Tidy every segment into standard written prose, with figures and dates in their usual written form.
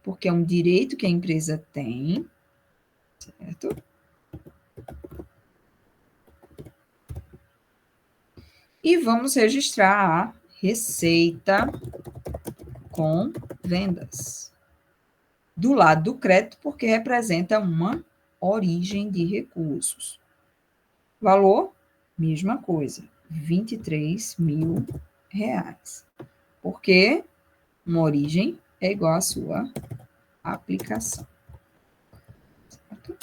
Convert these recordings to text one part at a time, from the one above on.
porque é um direito que a empresa tem, certo? E vamos registrar a receita com vendas. Do lado do crédito, porque representa uma origem de recursos. Valor, mesma coisa, R$ 23.000. Porque uma origem é igual à sua aplicação. Certo?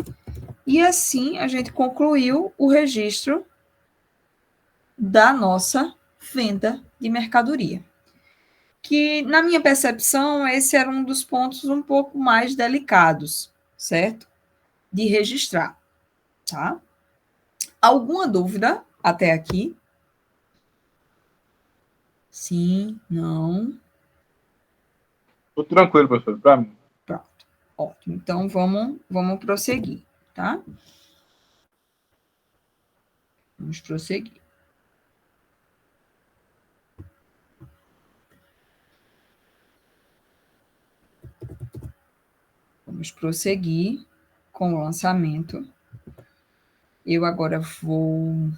E assim a gente concluiu o registro da nossa venda de mercadoria. Que, na minha percepção, esse era um dos pontos um pouco mais delicados, certo? De registrar, tá? Alguma dúvida até aqui? Sim, não. Tô tranquilo, professor, para mim. Pronto, ótimo. Então, vamos prosseguir, tá? Vamos prosseguir. Vamos prosseguir com o lançamento. Eu agora vou...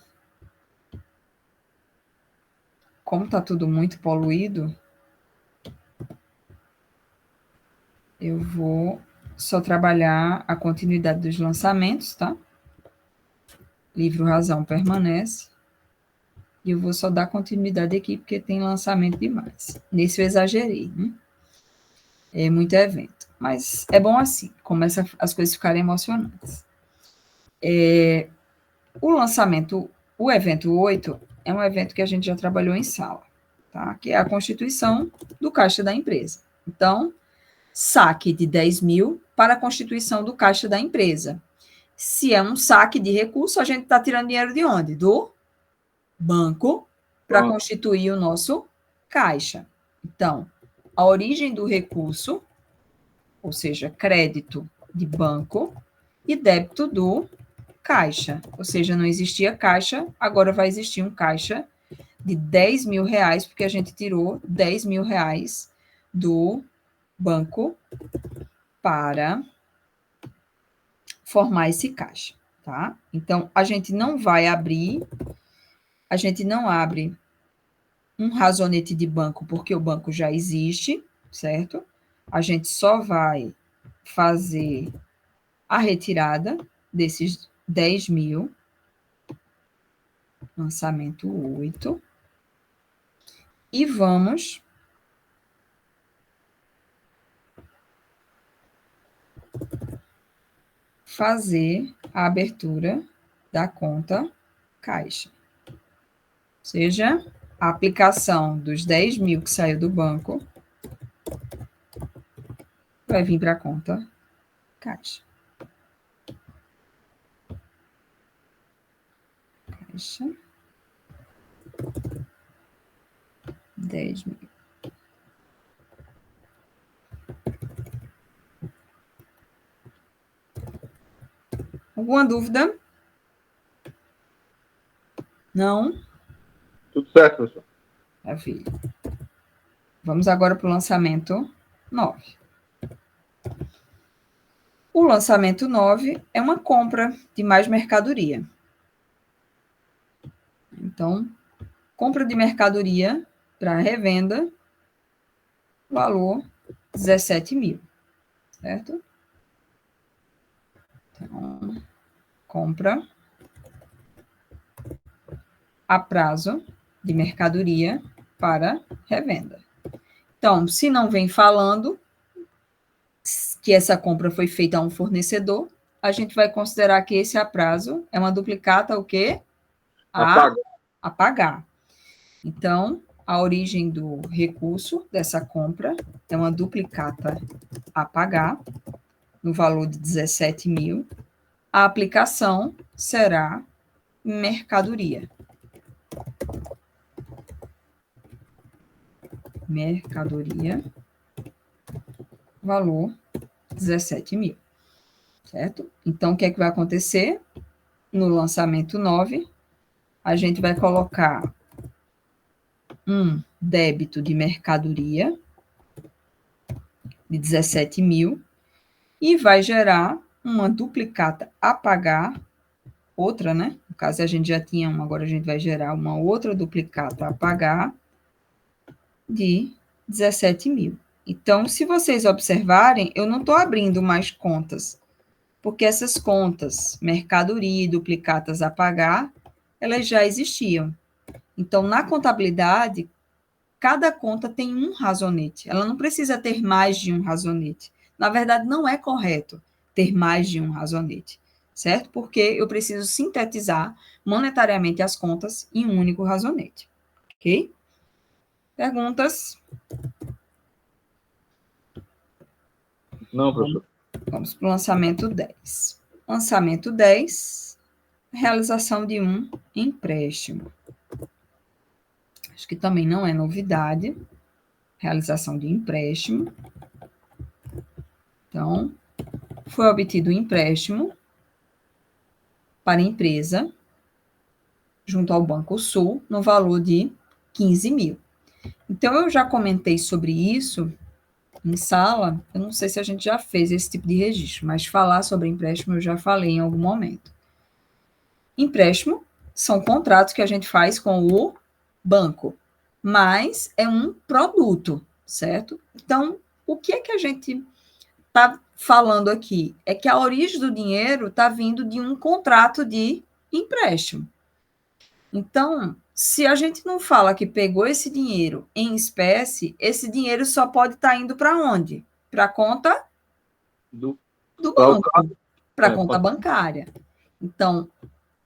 Como está tudo muito poluído, eu vou só trabalhar a continuidade dos lançamentos, tá? Livro Razão permanece. E eu vou só dar continuidade aqui, porque tem lançamento demais. Nesse eu exagerei, né? É muito evento. Mas é bom assim, começa as coisas ficarem emocionantes. O lançamento, o evento 8, é um evento que a gente já trabalhou em sala, tá? Que é a constituição do caixa da empresa. Então, saque de 10.000 para a constituição do caixa da empresa. Se é um saque de recurso, a gente está tirando dinheiro de onde? Do banco para constituir o nosso caixa. Então, a origem do recurso, ou seja, crédito de banco e débito do caixa. Ou seja, não existia caixa, agora vai existir um caixa de R$ 10.000, porque a gente tirou R$ 10.000 do banco para formar esse caixa, tá? Então, a gente não abre um razonete de banco, porque o banco já existe, certo? A gente só vai fazer a retirada desses 10.000, lançamento 8, e vamos fazer a abertura da conta caixa. Ou seja, a aplicação dos 10.000 que saiu do banco vai vir para a conta caixa. Caixa. 10.000. Alguma dúvida? Não? Tudo certo, professor. Maravilha. Vamos agora para o lançamento 9. O lançamento 9 é uma compra de mais mercadoria. Então, compra de mercadoria para revenda, valor 17.000, certo? Então, compra a prazo de mercadoria para revenda. Então, se não vem falando que essa compra foi feita a um fornecedor, a gente vai considerar que esse a prazo é uma duplicata o quê? A pagar. Então, a origem do recurso dessa compra é uma duplicata a pagar, no valor de 17.000. A aplicação será mercadoria. Mercadoria, valor 17.000, certo? Então, o que é que vai acontecer? No lançamento 9, a gente vai colocar um débito de mercadoria de 17 mil e vai gerar uma duplicata a pagar, outra, né? No caso, a gente já tinha uma, agora a gente vai gerar uma outra duplicata a pagar de 17 mil. Então, se vocês observarem, eu não estou abrindo mais contas, porque essas contas, mercadoria e duplicatas a pagar, elas já existiam. Então, na contabilidade, cada conta tem um razonete. Ela não precisa ter mais de um razonete. Na verdade, não é correto ter mais de um razonete, certo? Porque eu preciso sintetizar monetariamente as contas em um único razonete, ok? Perguntas? Não, professor. Vamos para o lançamento 10. Lançamento 10, realização de um empréstimo. Acho que também não é novidade. Realização de empréstimo. Então, foi obtido um empréstimo para a empresa, junto ao Banco Sul, no valor de 15 mil. Então, eu já comentei sobre isso em sala, eu não sei se a gente já fez esse tipo de registro, mas falar sobre empréstimo eu já falei em algum momento. Empréstimo são contratos que a gente faz com o banco, mas é um produto, certo? Então, o que é que a gente está falando aqui? É que a origem do dinheiro está vindo de um contrato de empréstimo. Então, se a gente não fala que pegou esse dinheiro em espécie, esse dinheiro só pode estar indo para onde? Para a conta do banco, para a conta bancária. Então,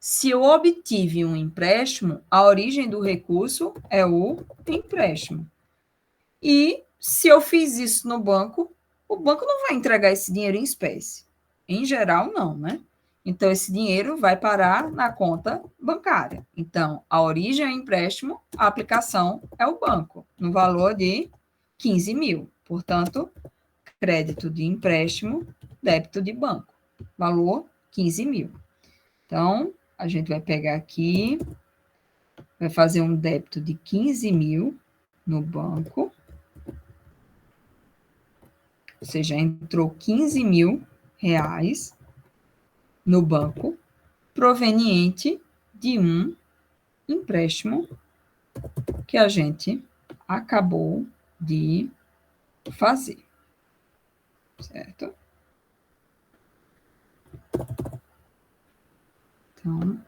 se eu obtive um empréstimo, a origem do recurso é o empréstimo. E se eu fiz isso no banco, o banco não vai entregar esse dinheiro em espécie. Em geral, não, né? Então, esse dinheiro vai parar na conta bancária. Então, a origem é empréstimo, a aplicação é o banco, no valor de 15 mil. Portanto, crédito de empréstimo, débito de banco. Valor 15 mil. Então, a gente vai pegar aqui, vai fazer um débito de 15 mil no banco. Ou seja, entrou 15 mil reais no banco, proveniente de um empréstimo que a gente acabou de fazer. Certo? Então,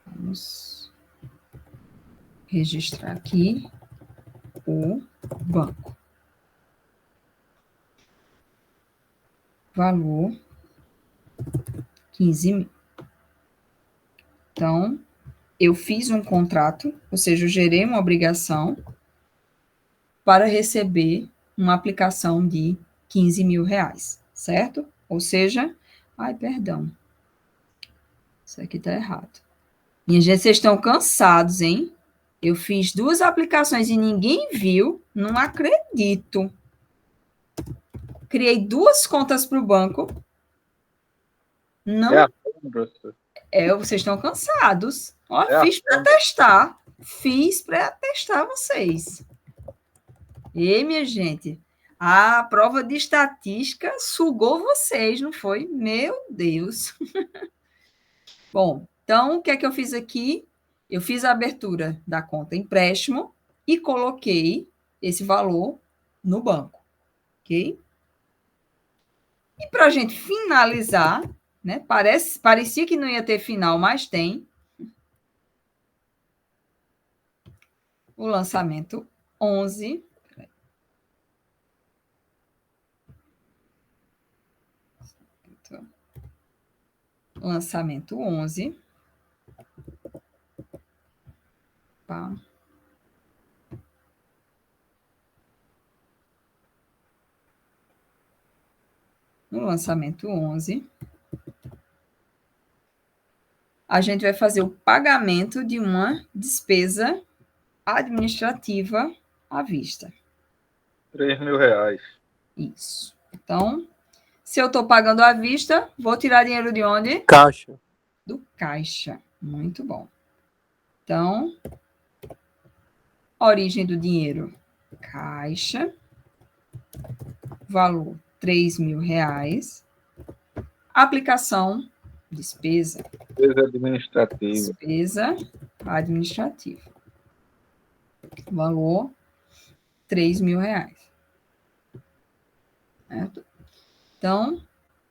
vamos registrar aqui o banco. Valor 15 mil. Então, eu fiz um contrato, ou seja, eu gerei uma obrigação para receber uma aplicação de 15 mil reais, certo? Ou seja, ai, perdão, isso aqui está errado. Minha gente, vocês estão cansados, hein? Eu fiz 2 aplicações e ninguém viu, não acredito. Criei 2 contas para o banco. Não. Vocês estão cansados. Ó, fiz para testar. Fiz para testar vocês. E, minha gente, a prova de estatística sugou vocês, não foi? Meu Deus. Bom, então, o que é que eu fiz aqui? Eu fiz a abertura da conta empréstimo e coloquei esse valor no banco, ok? E para a gente finalizar, né? Parecia que não ia ter final, mas tem. O lançamento 11. Lançamento 11. Tá? No lançamento 11, a gente vai fazer o pagamento de uma despesa administrativa à vista. 3 mil reais. Isso. Então, se eu estou pagando à vista, vou tirar dinheiro de onde? Caixa. Do caixa. Muito bom. Então, origem do dinheiro, caixa, valor R$ 3.000, aplicação, despesa administrativa, valor R$ 3.000. Certo? Então,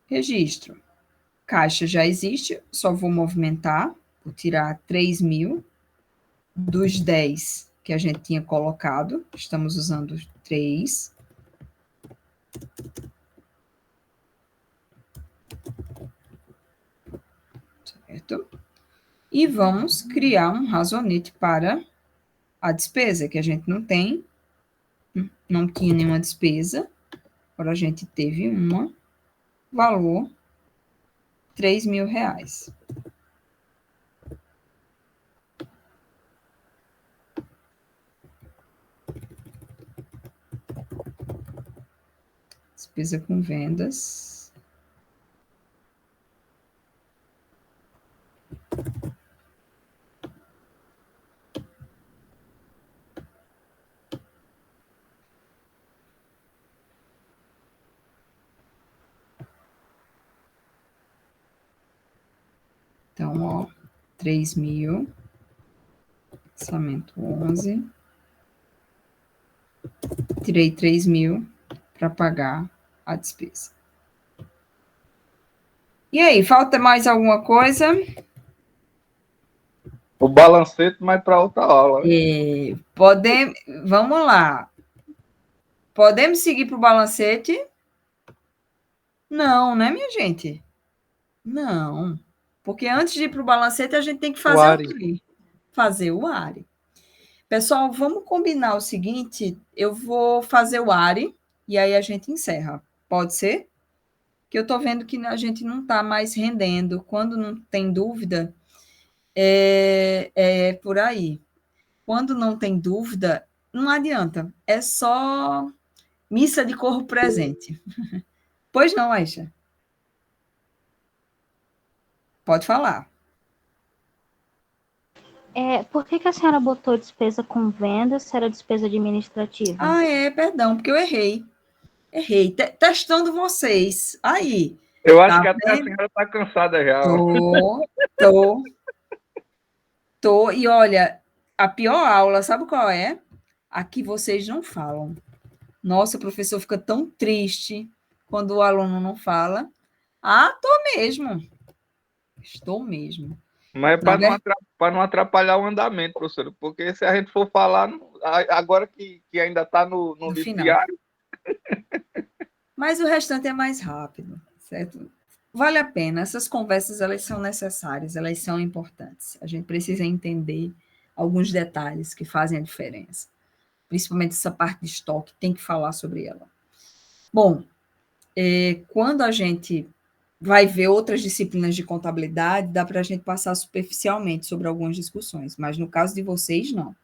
registro. Caixa já existe, só vou movimentar, vou tirar 3.000 dos 10 que a gente tinha colocado, estamos usando 3. Certo? E vamos criar um razonete para a despesa, que a gente não tinha nenhuma despesa, agora a gente teve valor R$ 3.000. Despesa com vendas. Então, ó, 3.000, orçamento 11, tirei 3.000 para pagar a despesa. E aí, falta mais alguma coisa? O balancete, mas para outra aula. Né? Vamos lá. Podemos seguir para o balancete? Não, né, minha gente? Não. Porque antes de ir para o balancete, a gente tem que fazer o quê? Fazer o ARE. Pessoal, vamos combinar o seguinte: eu vou fazer o ARE e aí a gente encerra. Pode ser? Que eu estou vendo que a gente não está mais rendendo. Quando não tem dúvida, é por aí. Quando não tem dúvida, não adianta. É só missa de corpo presente. Pois não, Aisha? Pode falar. Por que a senhora botou despesa com vendas se era despesa administrativa? Perdão, porque eu errei. Testando vocês. Aí. Eu acho que até a senhora está cansada já. Tô. E olha, a pior aula, sabe qual é? A que vocês não falam. Nossa, o professor fica tão triste quando o aluno não fala. Estou mesmo. Mas para não atrapalhar o andamento, professor, porque se a gente for falar, agora que ainda está no livro final. diário. Mas o restante é mais rápido, certo? Vale a pena. Essas conversas, elas são necessárias, elas são importantes. A gente precisa entender alguns detalhes que fazem a diferença. Principalmente essa parte de estoque, tem que falar sobre ela. Bom, quando a gente vai ver outras disciplinas de contabilidade, dá para a gente passar superficialmente sobre algumas discussões, mas no caso de vocês, não.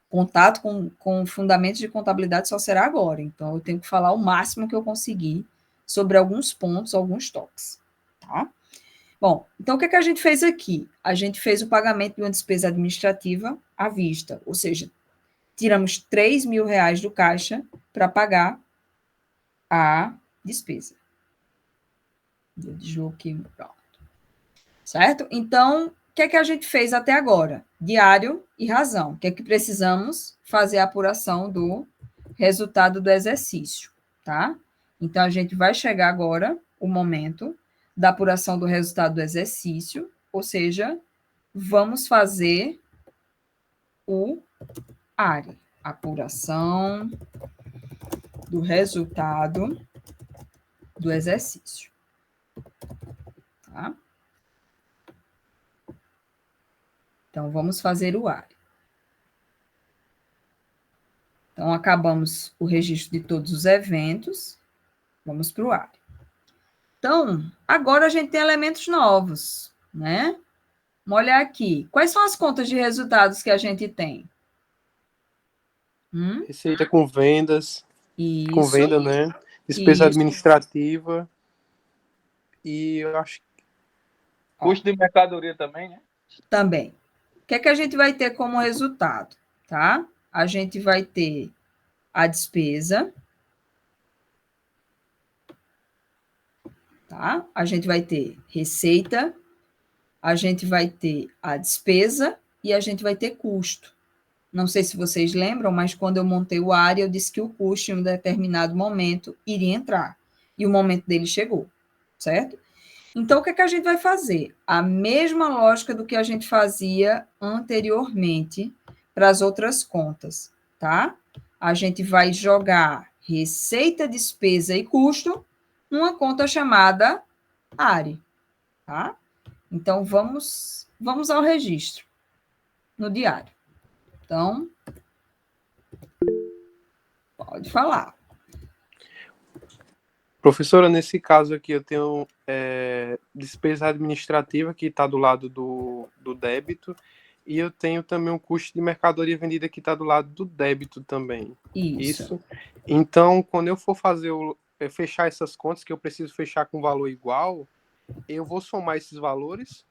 Contato com fundamentos de contabilidade só será agora, então eu tenho que falar o máximo que eu conseguir sobre alguns pontos, alguns toques, tá? Bom, então o que a gente fez aqui? A gente fez o pagamento de uma despesa administrativa à vista, ou seja, tiramos R$ 3.000 do caixa para pagar a despesa. Eu desloquei, pronto. Certo? Então, o que a gente fez até agora? Diário e razão. O que precisamos? Fazer a apuração do resultado do exercício, tá? Então, a gente vai chegar agora o momento da apuração do resultado do exercício, ou seja, vamos fazer o ARE, apuração do resultado do exercício. Tá? Então, vamos fazer o ARE. Então, acabamos o registro de todos os eventos. Vamos para o ARE. Então, agora a gente tem elementos novos, né? Vamos olhar aqui. Quais são as contas de resultados que a gente tem? Receita com vendas. Isso. Com venda, né? Despesa administrativa. E eu acho Custo de mercadoria também, né? também. O que é que a gente vai ter como resultado, tá? A gente vai ter a despesa, tá? A gente vai ter receita, a gente vai ter a despesa e a gente vai ter custo. Não sei se vocês lembram, mas quando eu montei o área, eu disse que o custo em um determinado momento iria entrar. E o momento dele chegou, certo? Então, o que é que a gente vai fazer? A mesma lógica do que a gente fazia anteriormente para as outras contas, tá? A gente vai jogar receita, despesa e custo numa conta chamada ARE, tá? Então, vamos ao registro no diário. Então, pode falar. Professora, nesse caso aqui eu tenho despesa administrativa que está do lado do débito e eu tenho também um custo de mercadoria vendida que está do lado do débito também. Isso. Então, quando eu for fechar essas contas, que eu preciso fechar com valor igual, eu vou somar esses valores?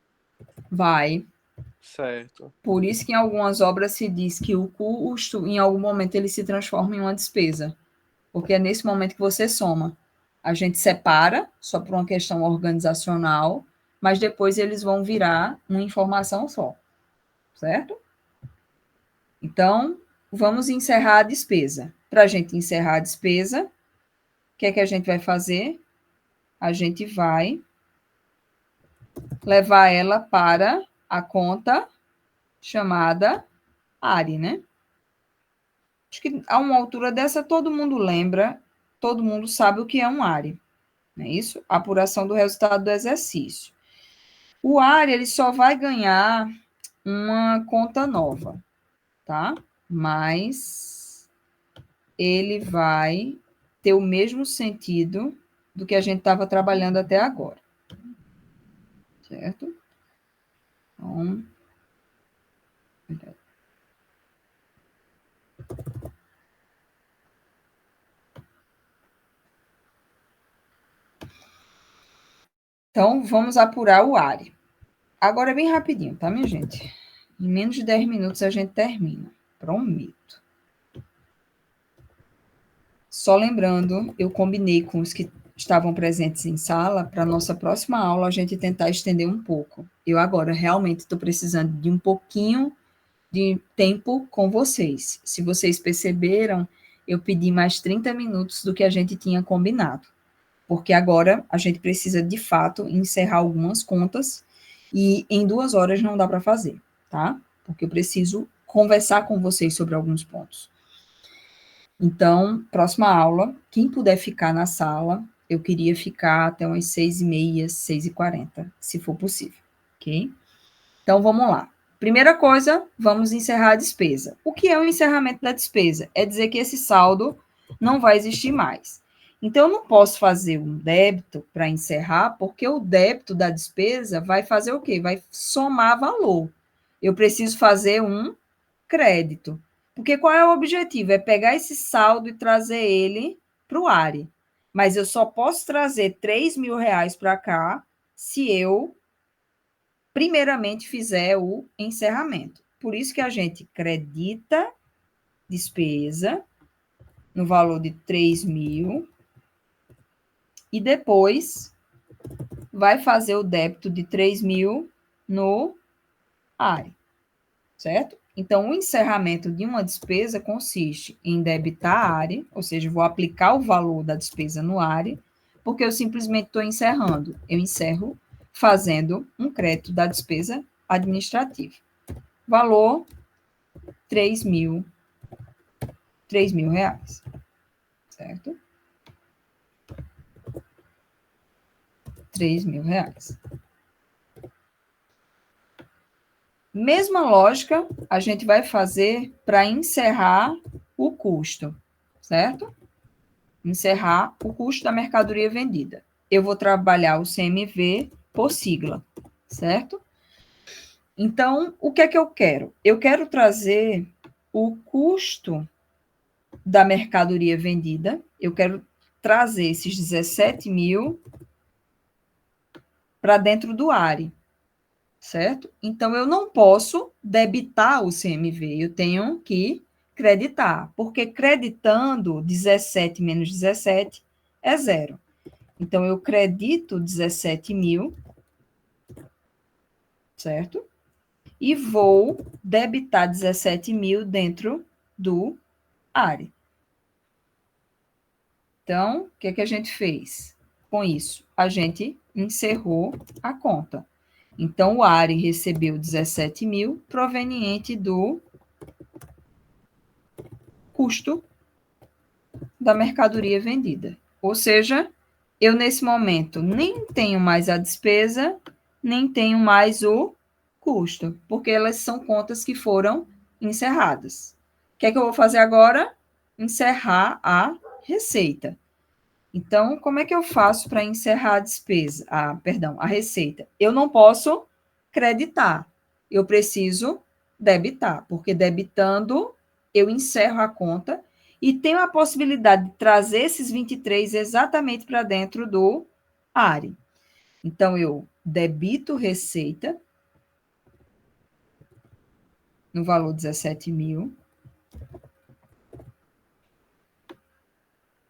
Vai. Certo. Por isso que em algumas obras se diz que o custo, em algum momento, ele se transforma em uma despesa. Porque é nesse momento que você soma. A gente separa, só por uma questão organizacional, mas depois eles vão virar uma informação só. Certo? Então, vamos encerrar a despesa. Para a gente encerrar a despesa, o que é que a gente vai fazer? A gente vai levar ela para a conta chamada ARE, né? Acho que a uma altura dessa todo mundo lembra, todo mundo sabe o que é um ARE, não é isso? Apuração do resultado do exercício. O ARE, ele só vai ganhar uma conta nova, tá? Mas ele vai ter o mesmo sentido do que a gente estava trabalhando até agora. Certo? Então, vamos apurar o ARE. Agora é bem rapidinho, tá, minha gente? Em menos de 10 minutos a gente termina. Prometo. Só lembrando, eu combinei com os que estavam presentes em sala, para a nossa próxima aula a gente tentar estender um pouco. Eu agora realmente estou precisando de um pouquinho de tempo com vocês. Se vocês perceberam, eu pedi mais 30 minutos do que a gente tinha combinado. Porque agora a gente precisa, de fato, encerrar algumas contas e em 2 horas não dá para fazer, tá? Porque eu preciso conversar com vocês sobre alguns pontos. Então, próxima aula, quem puder ficar na sala, eu queria ficar até umas 6h30, 6h40, se for possível, ok? Então, vamos lá. Primeira coisa, vamos encerrar a despesa. O que é o encerramento da despesa? É dizer que esse saldo não vai existir mais. Então, eu não posso fazer um débito para encerrar, porque o débito da despesa vai fazer o quê? Vai somar valor. Eu preciso fazer um crédito. Porque qual é o objetivo? É pegar esse saldo e trazer ele para o ARE. Mas eu só posso trazer R$ 3.000 para cá se eu, primeiramente, fizer o encerramento. Por isso que a gente credita despesa no valor de 3.000 e depois vai fazer o débito de 3.000 no ARE, certo? Então, o encerramento de uma despesa consiste em debitar a ARE, ou seja, vou aplicar o valor da despesa no ARE, porque eu simplesmente estou encerrando. Eu encerro fazendo um crédito da despesa administrativa. Valor, R$ 3.000, certo? R$ 3.000. Mesma lógica a gente vai fazer para encerrar o custo, certo? Encerrar o custo da mercadoria vendida. Eu vou trabalhar o CMV por sigla, certo? Então, o que é que eu quero? Eu quero trazer o custo da mercadoria vendida, eu quero trazer esses 17.000 para dentro do ARE, certo? Então, eu não posso debitar o CMV, eu tenho que creditar, porque creditando 17 menos 17 é zero. Então, eu credito 17 mil, certo? E vou debitar 17 mil dentro do ARE. Então, o que é que a gente fez com isso? A gente encerrou a conta. Então, o ARE recebeu 17 mil proveniente do custo da mercadoria vendida. Ou seja, eu, nesse momento, nem tenho mais a despesa, nem tenho mais o custo, porque elas são contas que foram encerradas. O que é que eu vou fazer agora? Encerrar a receita. Então, como é que eu faço para encerrar a despesa? A receita. Eu não posso creditar, eu preciso debitar, porque debitando eu encerro a conta e tenho a possibilidade de trazer esses 23 exatamente para dentro do ARE. Então, eu debito receita no valor 17 mil,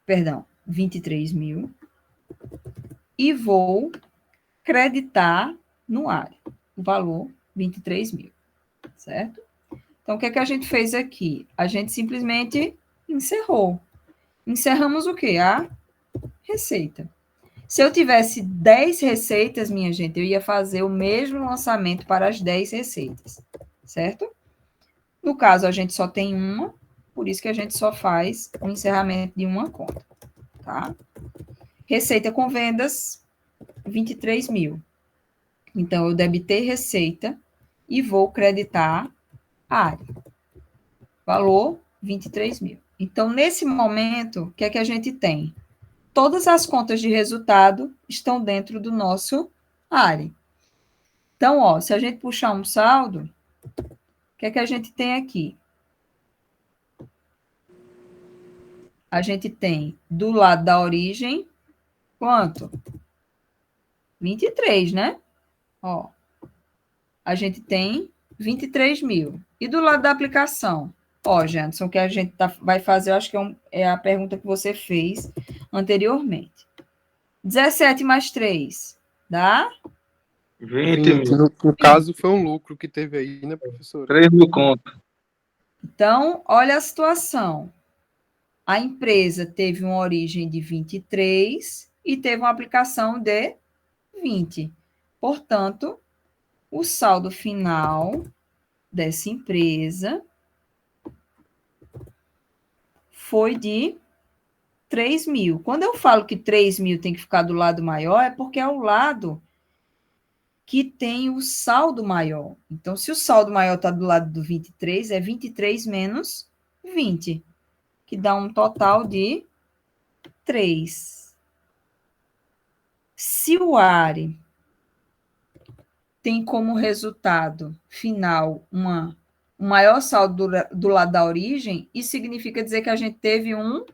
perdão, 23 mil, e vou creditar no ARE o valor 23 mil, certo? Então, o que é que a gente fez aqui? A gente simplesmente encerrou. Encerramos o quê? A receita. Se eu tivesse 10 receitas, minha gente, eu ia fazer o mesmo lançamento para as 10 receitas, certo? No caso, a gente só tem uma, por isso que a gente só faz o encerramento de uma conta, tá? Receita com vendas, 23 mil. Então, eu debitei receita e vou creditar área. Valor, 23 mil. Então, nesse momento, o que é que a gente tem? Todas as contas de resultado estão dentro do nosso área. Então, ó, se a gente puxar um saldo, o que é que a gente tem aqui? A gente tem do lado da origem, quanto? 23, né? Ó, a gente tem 23 mil. E do lado da aplicação? Ó, Janderson, o que a gente vai fazer, eu acho que é a pergunta que você fez anteriormente. 17 mais 3, dá? 20 mil. No caso, foi um lucro que teve aí, né, professora? 3 mil conto. Então, olha a situação. A empresa teve uma origem de 23 e teve uma aplicação de 20. Portanto, o saldo final dessa empresa foi de 3 mil. Quando eu falo que 3 mil tem que ficar do lado maior, é porque é o lado que tem o saldo maior. Então, se o saldo maior está do lado do 23, é 23 menos 20, que dá um total de 3. Se o ARE tem como resultado final um maior saldo do lado da origem, isso significa dizer que a gente teve um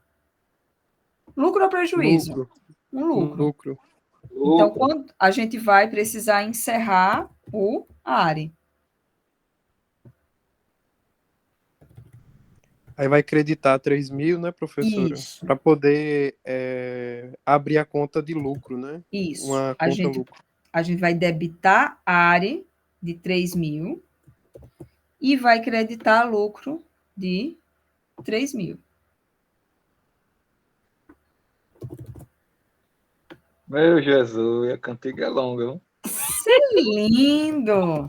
lucro ou prejuízo? Lucro. Um lucro. Lucro. Então, quando a gente vai precisar encerrar o ARE. Aí vai creditar 3 mil, né, professora? Isso. Para poder abrir a conta de lucro, né? Isso. Uma conta lucro. A gente vai debitar ARE de 3 mil e vai creditar lucro de 3 mil. Meu Jesus, a cantiga é longa, viu? Lindo!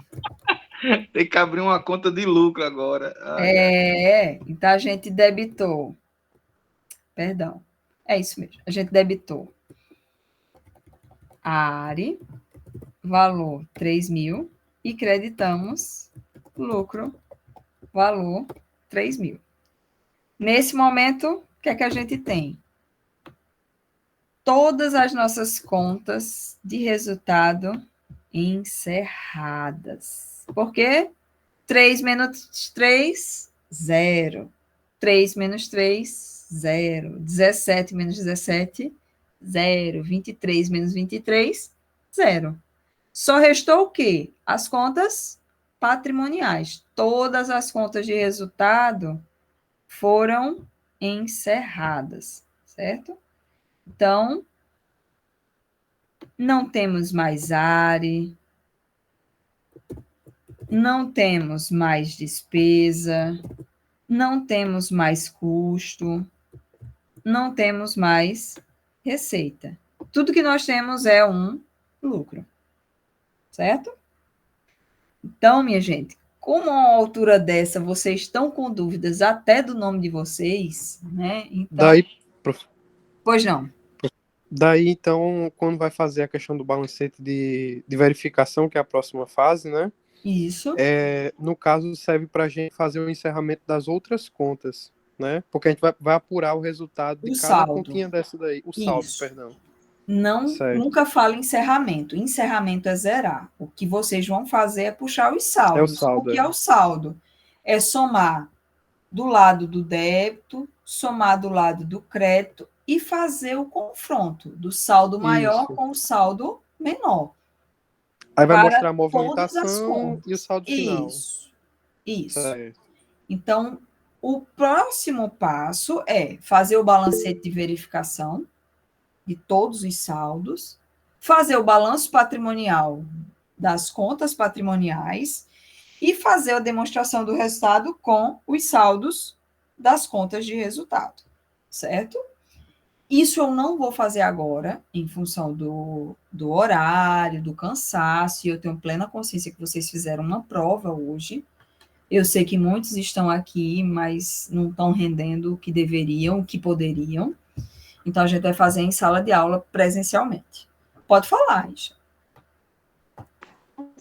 Tem que abrir uma conta de lucro agora. Ai. Então a gente debitou. Perdão. É isso mesmo. A gente debitou ARE, valor 3 mil, e creditamos lucro, valor 3 mil. Nesse momento, o que é que a gente tem? Todas as nossas contas de resultado encerradas. Por quê? 3 menos 3, 0. 3 menos 3, 0. 17 menos 17, 0. 23 menos 23, 0. Só restou o quê? as contas patrimoniais. Todas as contas de resultado foram encerradas, certo? Então, não temos mais ARE, não temos mais despesa, não temos mais custo, não temos mais receita. Tudo que nós temos é um lucro, certo? Então, minha gente, como a uma altura dessa vocês estão com dúvidas até do nome de vocês, né? Então, Daí, prof, pois não. daí, então, quando vai fazer a questão do balancete de verificação, que é a próxima fase, né? Isso. No caso, serve para a gente fazer o encerramento das outras contas, né? Porque a gente vai apurar o resultado de O cada saldo. continha dessa daí. O saldo, Isso. perdão. Não, Certo. nunca fala encerramento. Encerramento é zerar. O que vocês vão fazer é puxar os É o saldos. saldo, O que é o saldo? É somar do lado do débito, somar do lado do crédito e fazer o confronto do saldo maior Isso. com o saldo menor. Aí vai Para mostrar a todas as movimentação contas. e o saldo final. Isso. Certo. Então, o próximo passo é fazer o balancete de verificação de todos os saldos, fazer o balanço patrimonial das contas patrimoniais e fazer a demonstração do resultado com os saldos das contas de resultado, certo? Isso eu não vou fazer agora, em função do horário, do cansaço, e eu tenho plena consciência que vocês fizeram uma prova hoje. Eu sei que muitos estão aqui, mas não estão rendendo o que deveriam, o que poderiam. Então, a gente vai fazer em sala de aula presencialmente. Pode falar, Isha.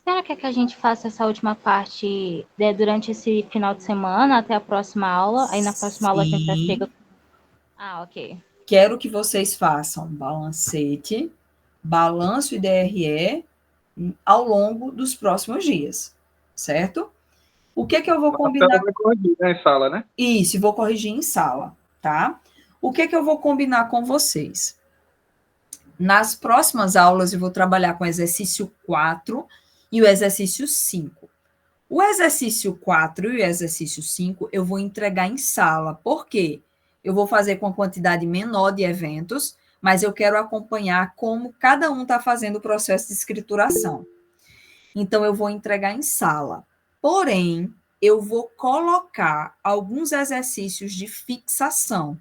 Será que a gente faça essa última parte durante esse final de semana, até a próxima aula? Aí na próxima aula a gente já chega... Ah, ok. Quero que vocês façam balancete, balanço e DRE ao longo dos próximos dias, certo? O que é que eu vou combinar? Vai corrigir, né, em sala, né? Isso, vou corrigir em sala, tá? O que é que eu vou combinar com vocês? Nas próximas aulas, eu vou trabalhar com o exercício 4 e o exercício 5. O exercício 4 e o exercício 5 eu vou entregar em sala. Por quê? Eu vou fazer com uma quantidade menor de eventos, mas eu quero acompanhar como cada um está fazendo o processo de escrituração. Então, eu vou entregar em sala. Porém, eu vou colocar alguns exercícios de fixação,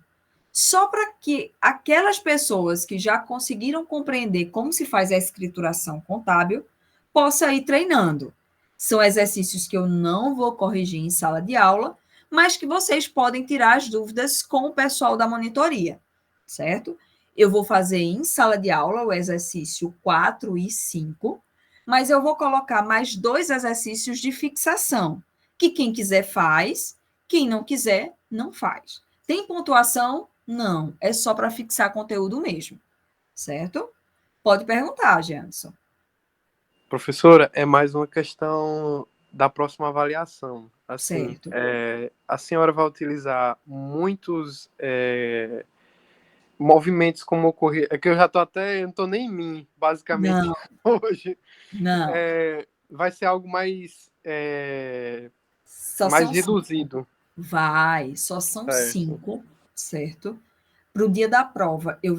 só para que aquelas pessoas que já conseguiram compreender como se faz a escrituração contábil possam ir treinando. São exercícios que eu não vou corrigir em sala de aula, mas que vocês podem tirar as dúvidas com o pessoal da monitoria, certo? Eu vou fazer em sala de aula o exercício 4 e 5, mas eu vou colocar mais 2 exercícios de fixação, que quem quiser faz, quem não quiser, não faz. Tem pontuação? Não, é só para fixar conteúdo mesmo, certo? Pode perguntar, Janson. Professora, é mais uma questão da próxima avaliação. Assim, Certo. A senhora vai utilizar muitos movimentos como ocorrer. É que eu já estou eu não estou nem em mim, basicamente, Não, hoje. não. Vai ser algo mais Só mais são reduzido. 5. Vai, só são Certo. 5, certo? Para o dia da prova, eu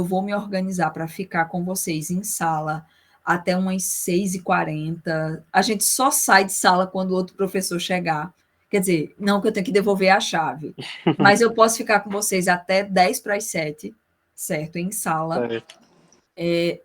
vou me organizar para ficar com vocês em sala até umas 6h40. A gente só sai de sala quando o outro professor chegar. Quer dizer, não que eu tenha que devolver a chave, mas eu posso ficar com vocês até 10 para as 7, certo? Em sala. Certo.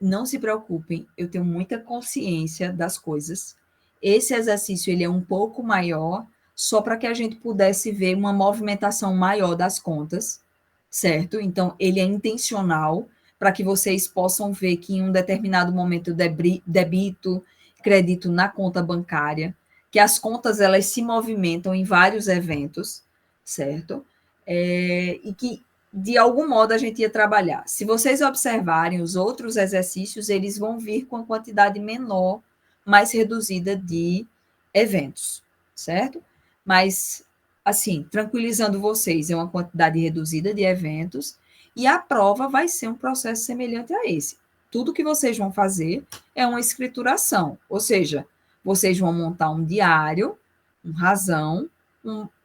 Não se preocupem, eu tenho muita consciência das coisas. Esse exercício ele é um pouco maior, só para que a gente pudesse ver uma movimentação maior das contas, certo? Então, ele é intencional, para que vocês possam ver que em um determinado momento débito, crédito na conta bancária, que as contas elas se movimentam em vários eventos, certo? E que de algum modo a gente ia trabalhar. Se vocês observarem os outros exercícios, eles vão vir com a quantidade menor, mais reduzida de eventos, certo? Mas, assim, tranquilizando vocês, é uma quantidade reduzida de eventos e a prova vai ser um processo semelhante a esse. Tudo que vocês vão fazer é uma escrituração, ou seja, Vocês vão montar um diário, um razão,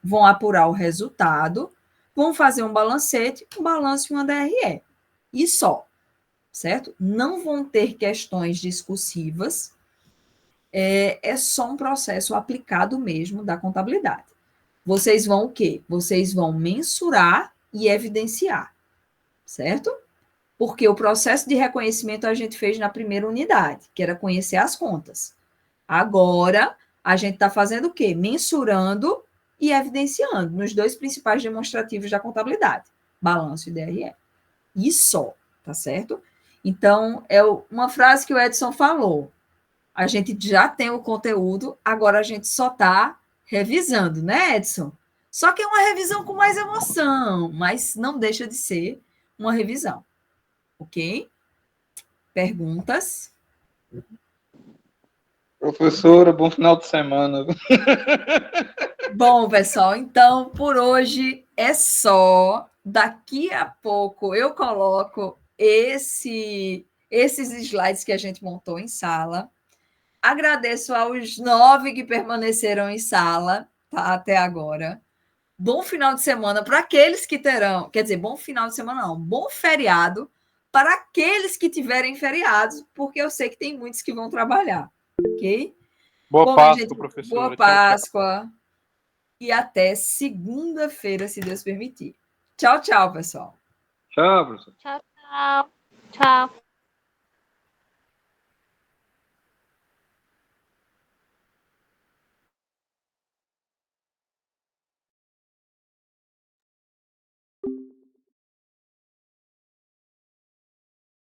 vão apurar o resultado, vão fazer um balancete, um balanço e uma DRE. E só, certo? Não vão ter questões discursivas, é só um processo aplicado mesmo da contabilidade. Vocês vão o quê? Vocês vão mensurar e evidenciar, certo? Porque o processo de reconhecimento a gente fez na primeira unidade, que era conhecer as contas. Agora, a gente está fazendo o quê? Mensurando e evidenciando nos 2 principais demonstrativos da contabilidade, balanço e DRE. E só, tá certo? Então, é uma frase que o Edson falou. A gente já tem o conteúdo, agora a gente só está revisando, né, Edson? Só que é uma revisão com mais emoção, mas não deixa de ser uma revisão. Ok? Perguntas? Professora, bom final de semana. Bom, pessoal, então por hoje é só. Daqui a pouco eu coloco esses slides que a gente montou em sala. Agradeço aos 9 que permaneceram em sala, tá, até agora. Bom final de semana para aqueles que terão, quer dizer, bom final de semana não, bom feriado para aqueles que tiverem feriados, porque eu sei que tem muitos que vão trabalhar, ok? Boa Bom, Páscoa, gente, professora. boa Páscoa e até segunda-feira, se Deus permitir. Tchau, tchau, pessoal. Tchau, professor. Tchau, tchau. Tchau.